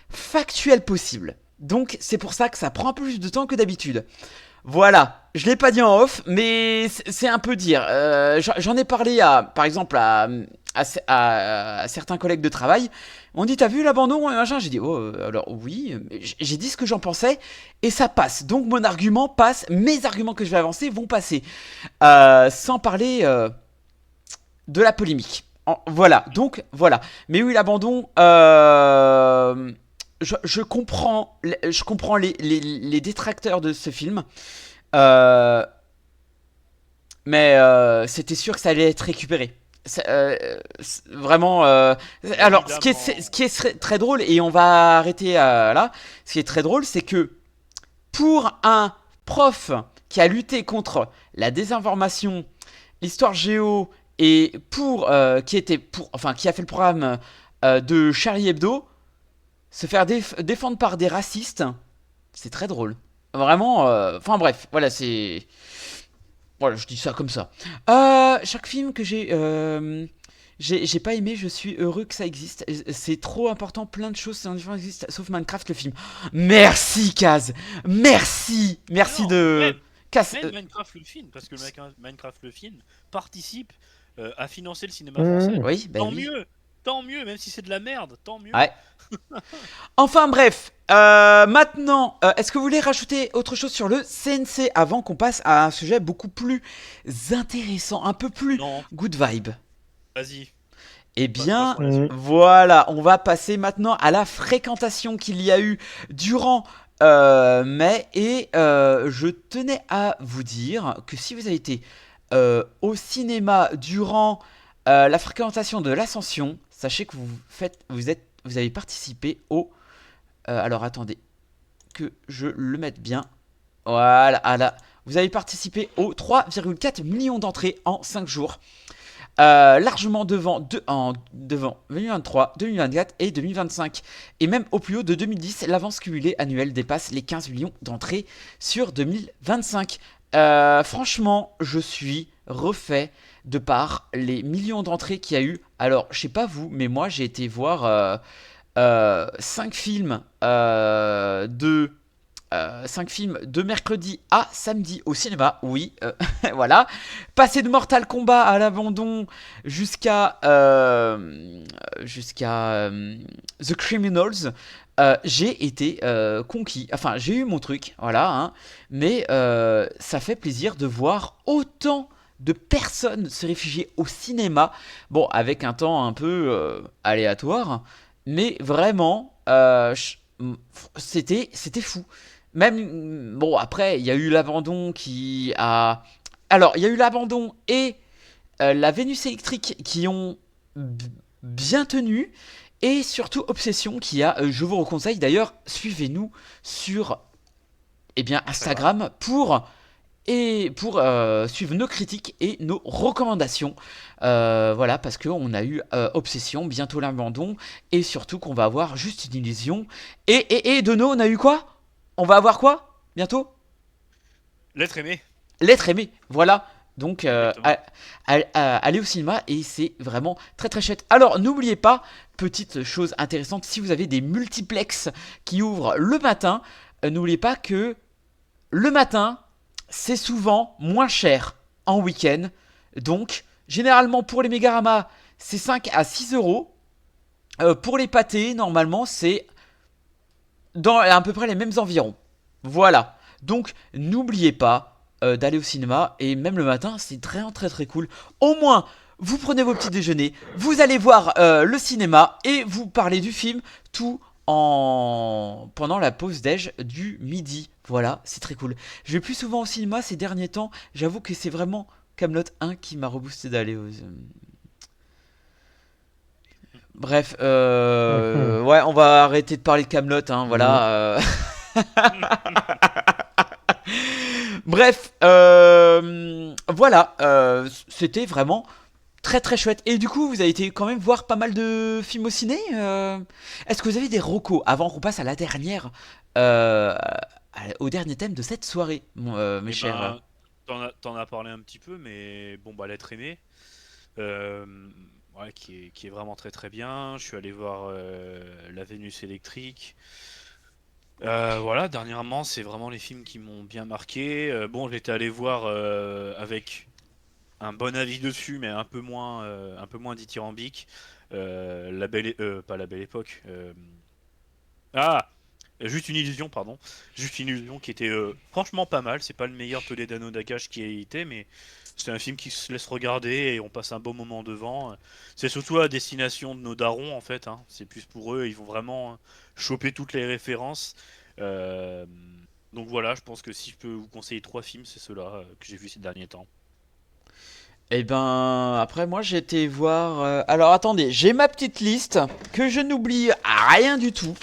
factuel possible. Donc c'est pour ça que ça prend un peu plus de temps que d'habitude. Voilà, je l'ai pas dit en off, mais c'est un peu dire. J'en ai parlé par exemple, à certains collègues de travail. On dit, t'as vu l'abandon et machin. J'ai dit, oh, alors oui. J'ai dit ce que j'en pensais et ça passe. Donc mon argument passe, mes arguments que je vais avancer vont passer. Sans parler de la polémique. Voilà, donc voilà. Mais oui, l'abandon. Je comprends, les détracteurs de ce film. Euh, mais c'était sûr que ça allait être récupéré. Vraiment. Alors, Évidemment. ce qui est très drôle, et on va arrêter là. Ce qui est très drôle, c'est que pour un prof qui a lutté contre la désinformation, l'histoire géo, et qui a fait le programme de Charlie Hebdo, se faire défendre par des racistes, c'est très drôle. Vraiment. Enfin bref, voilà, c'est. Voilà, je dis ça comme ça. Chaque film que j'ai pas aimé, je suis heureux que ça existe. C'est trop important, plein de choses existent, sauf Minecraft le film. Merci Kaz, merci Non, de Kaz. même Minecraft le film, parce que Minecraft le film participe à financer le cinéma français. Mmh. Oui, bah oui. Tant mieux, même si c'est de la merde, tant mieux. Ouais. Enfin bref, maintenant, est-ce que vous voulez rajouter autre chose sur le CNC avant qu'on passe à un sujet beaucoup plus intéressant, un peu plus Non, good vibe? vas-y. Eh bien, Passons à la suite. voilà, on va passer maintenant à la fréquentation qu'il y a eu durant mai. Et je tenais à vous dire que si vous avez été au cinéma durant la fréquentation de l'Ascension, sachez que vous avez participé au... alors attendez, que je le mette bien. Voilà, vous avez participé aux 3,4 millions d'entrées en 5 jours. largement devant 2023, 2024 et 2025. Et même au plus haut de 2010, l'avance cumulée annuelle dépasse les 15 millions d'entrées sur 2025. Franchement, je suis refait de par les millions d'entrées qu'il y a eu. Alors, je sais pas vous, mais moi j'ai été voir 5 films de 5 films de mercredi à samedi au cinéma, oui, voilà. Passer de Mortal Kombat à l'abandon jusqu'à The Criminals, j'ai été conquis. Enfin, j'ai eu mon truc, voilà. Hein. Mais ça fait plaisir de voir autant de personnes se réfugier au cinéma. Bon, avec un temps un peu aléatoire, mais vraiment, c'était fou. Même, bon, après, il y a eu l'abandon qui a. Alors, il y a eu l'abandon et la Vénus électrique qui ont bien tenu. Et surtout, Obsession qui a. Je vous reconseille d'ailleurs, suivez-nous sur Instagram pour suivre nos critiques et nos recommandations. Voilà, parce qu'on a eu Obsession, bientôt l'abandon, et surtout qu'on va avoir Juste une illusion. Et de nous, on a eu quoi? On va avoir quoi bientôt? L'être aimé. L'être aimé, voilà. Donc, Exactement. allez au cinéma et c'est vraiment très très chouette. Alors, n'oubliez pas, petite chose intéressante, si vous avez des multiplex qui ouvrent le matin, n'oubliez pas que le matin, c'est souvent moins cher en week-end. Donc, généralement pour les Mégarama, c'est 5 à 6 euros. Pour les pâtés, normalement, c'est dans à peu près les mêmes environs. Voilà. Donc, n'oubliez pas d'aller au cinéma. Et même le matin, c'est très très très cool. Au moins, vous prenez vos petits déjeuners, vous allez voir le cinéma et vous parlez du film tout pendant la pause déj du midi. Voilà, c'est très cool. Je vais plus souvent au cinéma ces derniers temps. J'avoue que c'est vraiment Camelot 1 qui m'a reboosté d'aller aux. Bref, ouais, on va arrêter de parler de Camelot, hein, voilà. Bref, voilà, c'était vraiment très très chouette. Et du coup, vous avez été quand même voir pas mal de films au ciné. Est-ce que vous avez des recos avant qu'on passe à la dernière, au dernier thème de cette soirée, mes Eh chers. ben, t'en as parlé un petit peu, mais bon, bah, l'être aimé, euh, ouais, qui est vraiment très très bien. Je suis allé voir La Vénus électrique. Voilà, dernièrement, c'est vraiment les films qui m'ont bien marqué. Bon, j'étais allé voir avec un bon avis dessus, mais un peu moins dithyrambique. Pas la belle époque. Ah, Juste une illusion, pardon. Juste une illusion qui était franchement pas mal. C'est pas le meilleur Toledano d'Akash qui a été, mais c'est un film qui se laisse regarder et on passe un bon moment devant. C'est surtout à destination de nos darons en fait. Hein. C'est plus pour eux, ils vont vraiment choper toutes les références. Euh, donc voilà, je pense que si je peux vous conseiller trois films, c'est ceux-là que j'ai vus ces derniers temps. Et ben, après, moi, j'ai été voir. Alors, attendez, j'ai ma petite liste que je n'oublie rien du tout.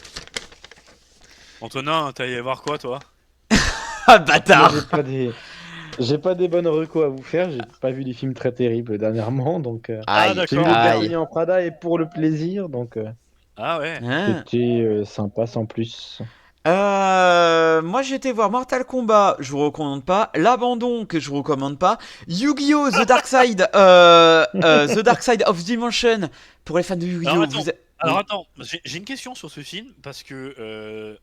Antonin, t'es allé voir quoi toi? Ah, Moi, bâtard! j'ai pas des bonnes recos à vous faire. J'ai pas vu des films très terribles dernièrement, donc Ah Aïe, j'ai vu d'accord, Les ok. aïe. Derniers en Prada et Pour le plaisir, donc Ah ouais. Hein. c'était sympa sans plus. Moi j'ai été voir Mortal Kombat, je vous recommande pas. L'Abandon, que je vous recommande pas. Yu-Gi-Oh! The Dark Side of Dimension. Pour les fans de Alors Yu-Gi-Oh! attends, Oui. j'ai une question sur ce film parce que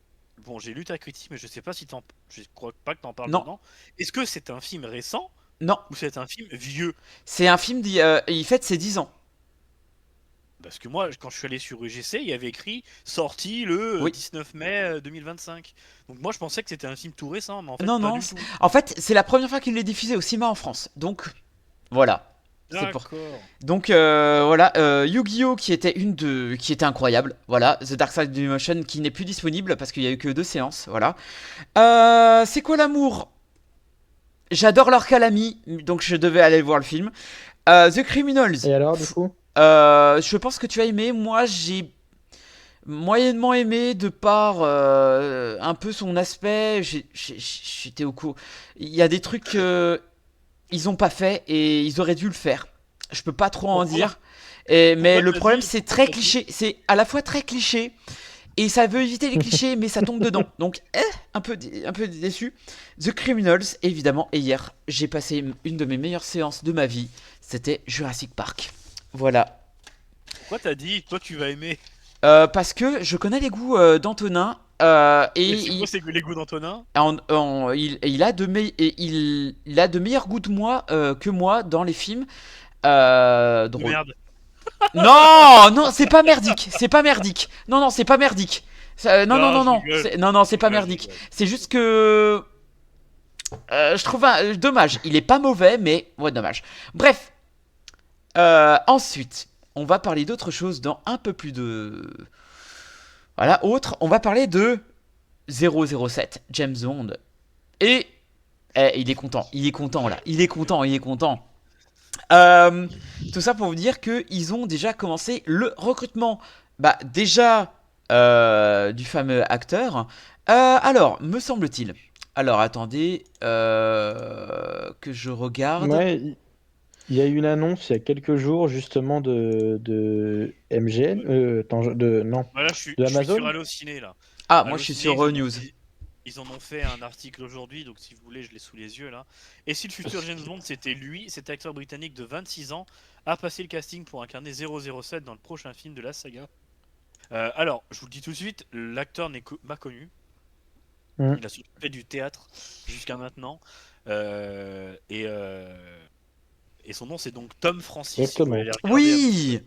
bon, j'ai lu ta critique, mais je sais pas si je crois pas que t'en parles Non, dedans. Est-ce que c'est un film récent non. ou c'est un film vieux? C'est un film, il fête ses 10 ans. Parce que moi, quand je suis allé sur UGC, il y avait écrit sorti le Oui. 19 mai 2025. Donc moi, je pensais que c'était un film tout récent, mais en fait, Non, pas non. du tout. En fait, c'est la première fois qu'il l'est diffusé au cinéma en France. Donc, voilà. C'est pour. D'accord. Donc voilà, Yu-Gi-Oh qui était incroyable. Voilà, The Dark Side of the Motion qui n'est plus disponible parce qu'il y a eu que 2 séances. Voilà. C'est quoi l'amour? J'adore leur calami, donc je devais aller voir le film. The Criminals. Et alors, du coup? Je pense que tu as aimé. Moi, j'ai moyennement aimé de par un peu son aspect. J'étais au courant. Il y a des trucs qu'ils ont pas fait et ils auraient dû le faire. Je peux pas trop en Pourquoi dire. Mais Pourquoi le t'as problème, dit c'est pourquoi très t'as dit cliché. C'est à la fois très cliché et ça veut éviter les clichés, mais ça tombe dedans. Donc, un peu déçu. The Criminals, évidemment. Et hier, j'ai passé une de mes meilleures séances de ma vie. C'était Jurassic Park. Voilà. Pourquoi t'as dit toi tu vas aimer? Parce que je connais les goûts d'Antonin. Et Et c'est quoi c'est les goûts d'Antonin? il a il a de meilleurs goûts que moi dans les films De drôles. merde. Non, non, c'est pas merdique. C'est pas merdique. Non, non, c'est pas merdique. Non, non, Non, non, je non. rigole. Non, non, c'est Je pas rigole, je merdique. rigole. C'est juste que je trouve dommage. Il est pas mauvais, mais ouais, dommage. Bref. Ensuite, on va parler d'autre chose dans un peu plus de voilà autre. On va parler de 007 James Bond. Et il est content. Il est content là. Il est content. Il est content. Euh, Tout ça pour vous dire qu'ils ont déjà commencé le recrutement. Bah déjà du fameux acteur. Alors, me semble-t-il. Alors, attendez que je regarde. Ouais, il y a eu une annonce il y a quelques jours justement de MGN, attends, non, Voilà, de je suis sur Amazon. Allociné là. Ah, moi je suis Allociné, sur News. ils en ont fait un article aujourd'hui, donc si vous voulez, je l'ai sous les yeux là. Et si le futur James Bond c'était lui, cet acteur britannique de 26 ans, a passé le casting pour incarner 007 dans le prochain film de la saga. Alors, je vous le dis tout de suite, l'acteur n'est pas connu. Hmm, Il a surtout fait du théâtre jusqu'à maintenant. Euh, et, euh, et son nom c'est donc Tom Francis, si vous voulez exactement. aller regarder un petit peu Oui.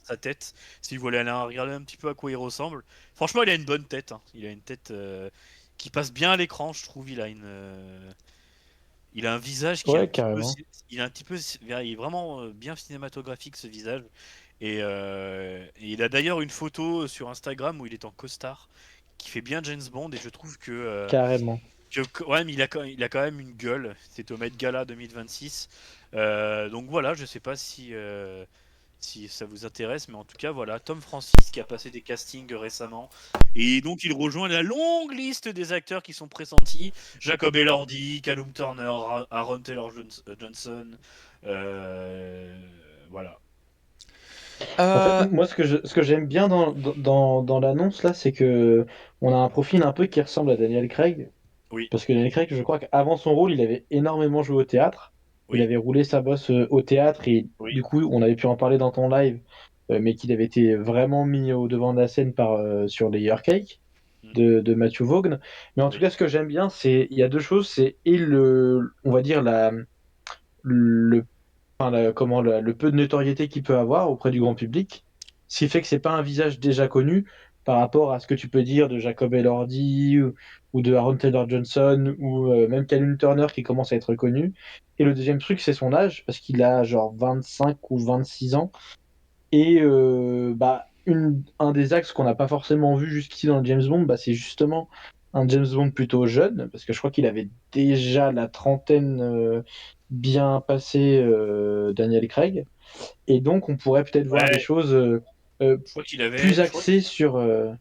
sa tête, si vous voulez aller regarder un petit peu à quoi il ressemble. Franchement, il a une bonne tête, hein. Il a une tête qui passe bien à l'écran, je trouve. Il a un visage qui est un Ouais, petit peu, carrément. il est un petit peu, il est vraiment bien cinématographique ce visage. Et il a d'ailleurs une photo sur Instagram où il est en costard, qui fait bien James Bond. Et je trouve Carrément. ouais, mais il a quand même une gueule. C'est au Met Gala 2026. Donc voilà, je sais pas si ça vous intéresse, mais en tout cas, voilà, Tom Francis qui a passé des castings récemment. Et donc, il rejoint la longue liste des acteurs qui sont pressentis. Jacob Elordi, Callum Turner, Aaron Taylor Johnson. Euh, voilà. En fait, Euh, moi, ce que j'aime bien dans l'annonce là, c'est que on a un profil un peu qui ressemble à Daniel Craig. Oui, Parce que Daniel Craig, je crois qu'avant son rôle, il avait énormément joué au théâtre. Il oui, avait roulé sa bosse au théâtre et oui. du coup, on avait pu en parler dans ton live, mais qu'il avait été vraiment mis au devant de la scène sur Layer Cake Mm, de Matthew Vaughn. Mais en tout oui. cas, ce que j'aime bien, c'est il y a deux choses, c'est et on va dire le, le peu de notoriété qu'il peut avoir auprès du grand public, ce qui fait que c'est pas un visage déjà connu par rapport à ce que tu peux dire de Jacob Elordi ou de Aaron Taylor Johnson ou même Callum Turner qui commence à être connu. Et le deuxième truc, c'est son âge, parce qu'il a genre 25 ou 26 ans. Et un des axes qu'on n'a pas forcément vu jusqu'ici dans le James Bond, bah, c'est justement un James Bond plutôt jeune, parce que je crois qu'il avait déjà la trentaine bien passée, Daniel Craig. Et donc, on pourrait peut-être voir des Ouais, choses euh, je crois qu'il avait, plus axées sur... je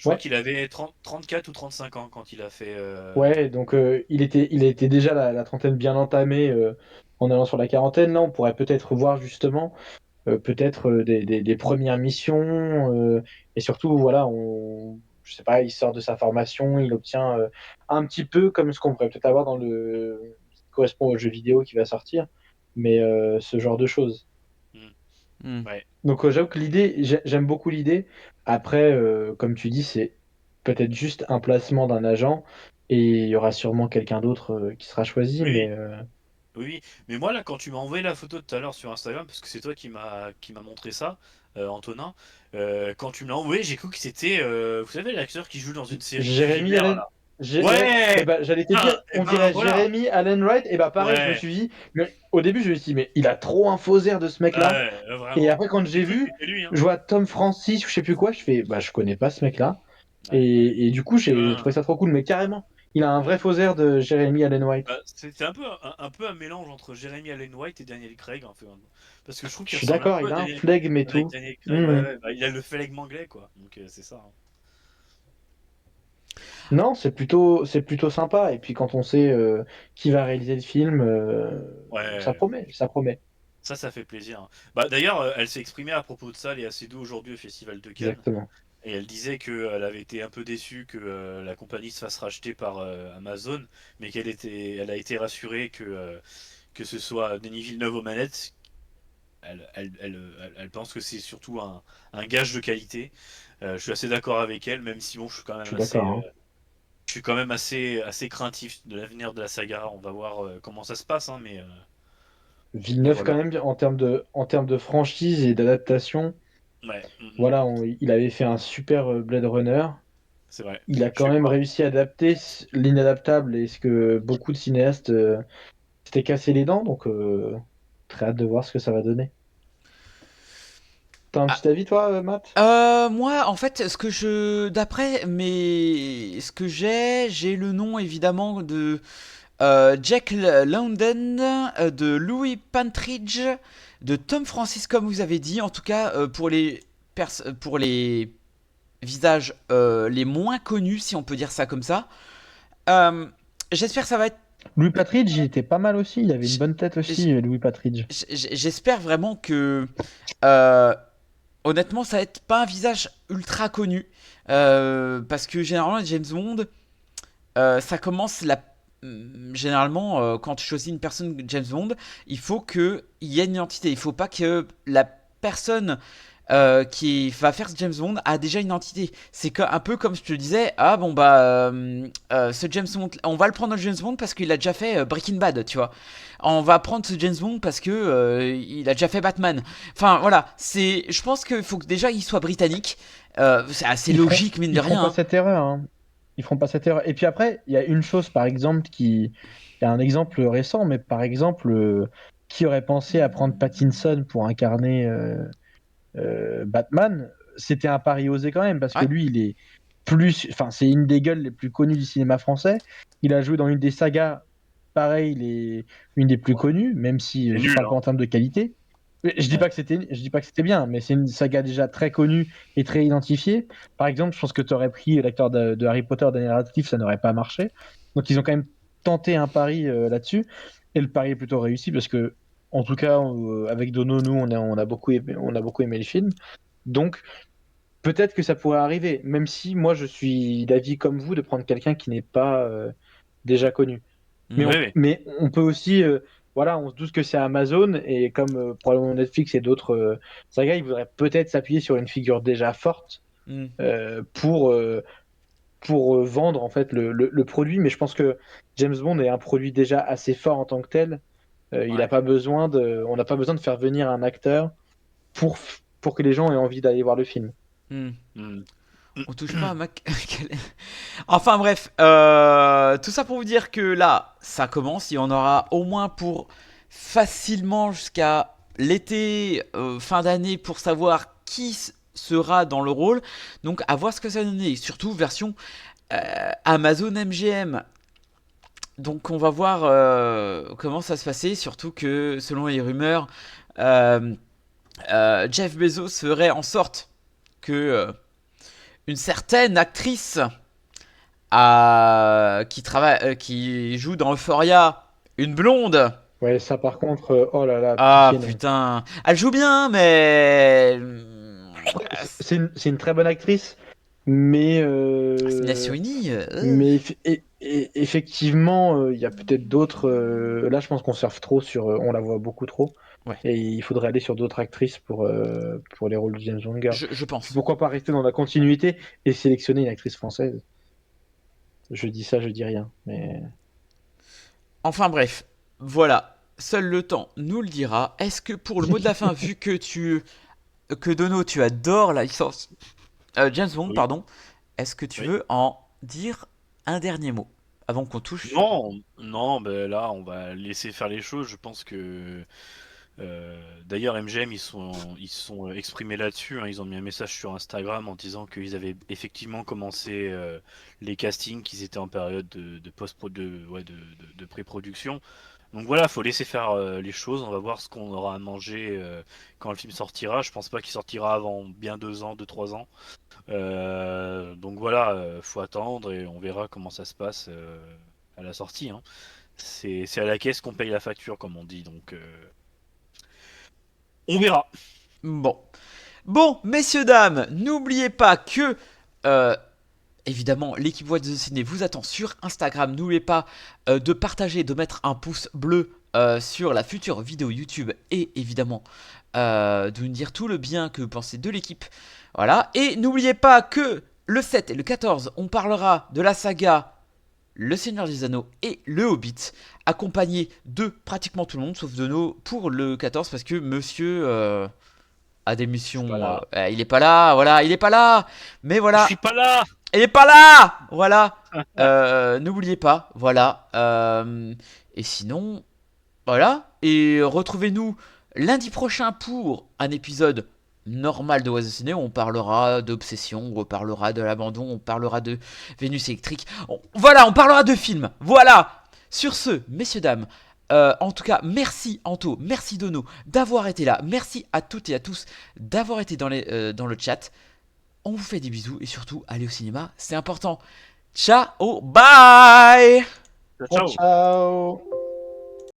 crois Ouais, qu'il avait 34 ou 35 ans quand il a fait. ouais, donc il était déjà la trentaine bien entamée en allant sur la quarantaine. Là, on pourrait peut-être voir justement peut-être des premières missions et surtout voilà je sais pas, il sort de sa formation, il obtient un petit peu comme ce qu'on pourrait peut-être avoir dans le qui correspond au jeu vidéo qui va sortir, mais ce genre de choses. Mm, hmm. ouais. Donc j'avoue que j'aime beaucoup l'idée. Après comme tu dis, c'est peut-être juste un placement d'un agent et il y aura sûrement quelqu'un d'autre qui sera choisi, Oui, mais oui. Oui, mais moi là, quand tu m'as envoyé la photo tout à l'heure sur Instagram, parce que c'est toi qui m'a montré ça, Antonin, quand tu me l'as envoyé, j'ai cru que c'était, vous savez, l'acteur qui joue dans une série Jérémy culinaire Allen. là. Ouais, et Ouais, ben, j'allais te dire, et on ben dirait voilà. Jérémy Allen Wright, et bah pareil, je me Ouais, suis dit, mais au début, je me suis dit, mais il a trop un faux air de ce mec-là. ouais, Et vraiment. après, quand J'ai j'ai cru que vu, c'était lui, hein. je vois Tom Francis ou je sais plus quoi, je fais, bah, je connais pas ce mec-là. Ouais. Et du coup, Et j'ai trouvé ben, ça trop cool, mais carrément, il a un vrai ouais. faux air de Jérémy Allen White. Bah, c'était un peu un mélange entre Jeremy Allen White et Daniel Craig, en fait. Parce que je trouve Je qu'il suis ressemble un d'accord, peu il à a un Daniel flegme et avec tout. Daniel Craig. Ouais, Mhm. ouais, bah, il a le flegme anglais, quoi. Donc c'est ça, hein. Non, c'est plutôt sympa. Et puis quand on sait qui va réaliser le film, ça Ouais. promet, ça promet. Ça fait plaisir. Bah, d'ailleurs, elle s'est exprimée à propos de ça, Léa Seydoux, aujourd'hui au Festival de Cannes. Exactement. Et elle disait qu'elle avait été un peu déçue que la compagnie se fasse racheter par Amazon, mais elle a été rassurée que ce soit Denis Villeneuve aux manettes. Elle pense que c'est surtout un gage de qualité. Je suis assez d'accord avec elle, même si bon, Je suis d'accord, hein. je suis quand même assez craintif de l'avenir de la saga. On va voir comment ça se passe, hein, mais Villeneuve, quand voilà. même, en termes de franchise et d'adaptation, Ouais, voilà, il avait fait un super Blade Runner. c'est vrai. Il a Je quand sais même pas. réussi à adapter l'inadaptable et ce que beaucoup de cinéastes s'étaient cassé les dents. Donc, très hâte de voir ce que ça va donner. T'as un Ah, petit avis, toi, Matt? moi, en fait, d'après ce que j'ai le nom évidemment de Jack London, de Louis Partridge, de Tom Francis, comme vous avez dit. En tout cas, pour les visages les moins connus, si on peut dire ça comme ça. Euh, J'espère que ça va être. Louis Partridge, il était pas mal aussi. Il avait une j'- bonne tête j'- aussi, Louis Partridge. J'espère vraiment que. euh, Honnêtement, ça va être pas un visage ultra connu. Parce que généralement, James Bond, ça commence généralement, quand tu choisis une personne James Bond, il faut qu'il y ait une identité. Il faut pas que la personne qui va faire ce James Bond a déjà une identité. C'est un peu comme je te disais, ah bon bah ce James Bond, on va le prendre dans James Bond parce qu'il a déjà fait Breaking Bad, tu vois. On va prendre ce James Bond parce que il a déjà fait Batman. Enfin voilà, je pense qu'il faut que déjà il soit britannique. C'est assez logique mine de Ils feront rien, pas hein. cette erreur, hein. Ils feront pas cette erreur. Et puis après, il y a une chose, par exemple, il y a un exemple récent, mais par exemple, qui aurait pensé à prendre Pattinson pour incarner Batman? C'était un pari osé quand même, parce que Ouais. lui, il est plus, enfin, c'est une des gueules les plus connues du cinéma français. Il a joué dans une des sagas, pareil, une des plus connues, même si C'est je nul, parle hein. pas en termes de qualité. Mais Ouais. je dis pas que c'était bien, mais c'est une saga déjà très connue et très identifiée. Par exemple, je pense que tu aurais pris l'acteur de Harry Potter, Daniel Radcliffe, ça n'aurait pas marché. Donc ils ont quand même tenté un pari là-dessus, et le pari est plutôt réussi parce que, en tout cas, avec Dono, nous, on a beaucoup aimé le film. Donc peut-être que ça pourrait arriver, même si moi je suis d'avis comme vous de prendre quelqu'un qui n'est pas déjà connu. Mm. Oui, oui. Mais on peut aussi, voilà, on se doute que c'est Amazon et comme probablement Netflix et d'autres sagas, ils voudraient peut-être s'appuyer sur une figure déjà forte Mm. euh, pour, euh, pour vendre en fait le produit. Mais je pense que James Bond est un produit déjà assez fort en tant que tel. Il a Ouais. pas besoin on n'a pas besoin de faire venir un acteur pour que les gens aient envie d'aller voir le film. Mm. Hmm. On touche pas à Mac. Enfin bref, tout ça pour vous dire que là, ça commence. Il y en aura au moins pour facilement jusqu'à l'été, fin d'année, pour savoir qui sera dans le rôle. Donc à voir ce que ça donne. Et surtout version Amazon MGM. Donc on va voir comment ça se passait. Surtout que selon les rumeurs, euh, Jeff Bezos ferait en sorte que une certaine actrice qui joue dans Euphoria, une blonde. Ouais, ça par contre, oh là là, Ah pitié non. putain, elle joue bien, mais C'est une très bonne actrice, mais, c'est Mia Sweeney. effectivement, il y a peut-être d'autres. Là, je pense qu'on surfe trop sur. On la voit beaucoup trop. Ouais, Et il faudrait aller sur d'autres actrices pour les rôles de James Bond girl. je Puis pense. pourquoi pas rester dans la continuité et sélectionner une actrice française? Je dis ça, je dis rien. Mais Enfin bref, voilà. Seul le temps nous le dira. Est-ce que pour le mot de la fin, vu que Dono, tu adores la licence James Bond, Oui, pardon, est-ce que tu oui. veux en dire un dernier mot avant qu'on touche? Non, non, ben là, on va laisser faire les choses. Je pense que d'ailleurs, MGM, ils se sont exprimés là-dessus, hein. Ils ont mis un message sur Instagram en disant qu'ils avaient effectivement commencé les castings, qu'ils étaient en période de post de pré-production. Donc voilà, faut laisser faire les choses. On va voir ce qu'on aura à manger quand le film sortira. Je pense pas qu'il sortira avant bien 2 ans, 2, 3 ans. Donc voilà, faut attendre et on verra comment ça se passe à la sortie, hein. C'est à la caisse qu'on paye la facture, comme on dit. Donc On verra. Bon, messieurs, dames, n'oubliez pas que, euh, évidemment, l'équipe Watch the Ciné vous attend sur Instagram. N'oubliez pas de partager, de mettre un pouce bleu sur la future vidéo YouTube et évidemment de nous dire tout le bien que vous pensez de l'équipe. Voilà. Et n'oubliez pas que le 7 et le 14, on parlera de la saga Le Seigneur des Anneaux et Le Hobbit, accompagné de pratiquement tout le monde, sauf de nous pour le 14, parce que monsieur a des missions. pas là. Il est pas là, voilà, il est pas là. Mais Je voilà, suis pas là. il est pas là, voilà. N'oubliez pas, voilà. Et sinon, voilà. Et retrouvez-nous lundi prochain pour un épisode normal de Oise Ciné où on parlera d'obsession, on parlera de l'abandon, on parlera de Vénus électrique. Voilà, on parlera de films. Voilà. Sur ce, messieurs, dames, en tout cas, merci Anto, merci Dono d'avoir été là. Merci à toutes et à tous d'avoir été dans le chat. On vous fait des bisous et surtout, allez au cinéma, c'est important. Ciao, bye. Ciao. Ciao.